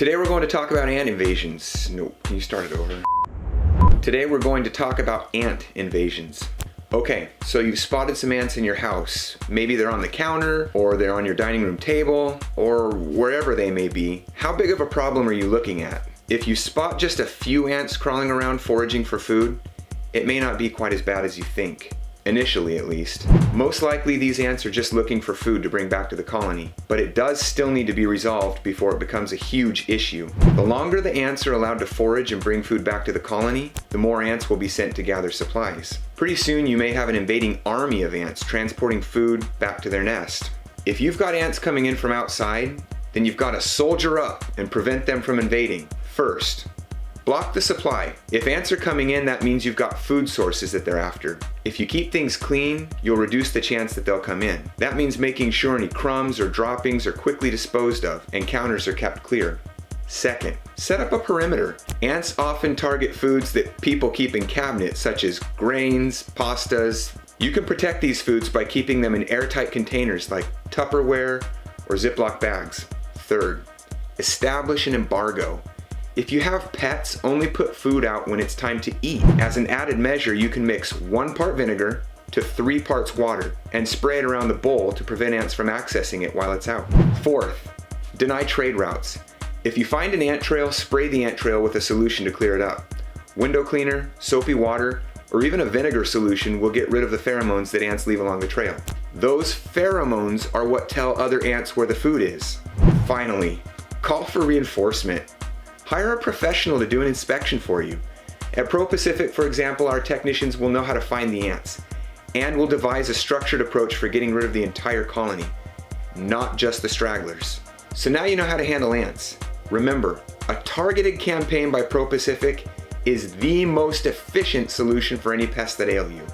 Today we're going to talk about ant invasions. Nope, can you start it over? Today we're going to talk about ant invasions. Okay, so you've spotted some ants in your house. Maybe they're on the counter, or they're on your dining room table, or wherever they may be. How big of a problem are you looking at? If you spot just a few ants crawling around foraging for food, it may not be quite as bad as you think. Initially, at least. Most likely these ants are just looking for food to bring back to the colony, but it does still need to be resolved before it becomes a huge issue. The longer the ants are allowed to forage and bring food back to the colony, the more ants will be sent to gather supplies. Pretty soon you may have an invading army of ants transporting food back to their nest. If you've got ants coming in from outside, then you've got to soldier up and prevent them from invading. First, block the supply. If ants are coming in, that means you've got food sources that they're after. If you keep things clean, you'll reduce the chance that they'll come in. That means making sure any crumbs or droppings are quickly disposed of and counters are kept clear. Second, set up a perimeter. Ants often target foods that people keep in cabinets, such as grains, pastas. You can protect these foods by keeping them in airtight containers like Tupperware or Ziploc bags. Third, establish an embargo. If you have pets, only put food out when it's time to eat. As an added measure, you can mix 1 part vinegar to 3 parts water and spray it around the bowl to prevent ants from accessing it while it's out. Fourth, deny trade routes. If you find an ant trail, spray the ant trail with a solution to clear it up. Window cleaner, soapy water, or even a vinegar solution will get rid of the pheromones that ants leave along the trail. Those pheromones are what tell other ants where the food is. Finally, call for reinforcement. Hire a professional to do an inspection for you. At ProPacific, for example, our technicians will know how to find the ants and will devise a structured approach for getting rid of the entire colony, not just the stragglers. So now you know how to handle ants. Remember, a targeted campaign by ProPacific is the most efficient solution for any pests that ail you.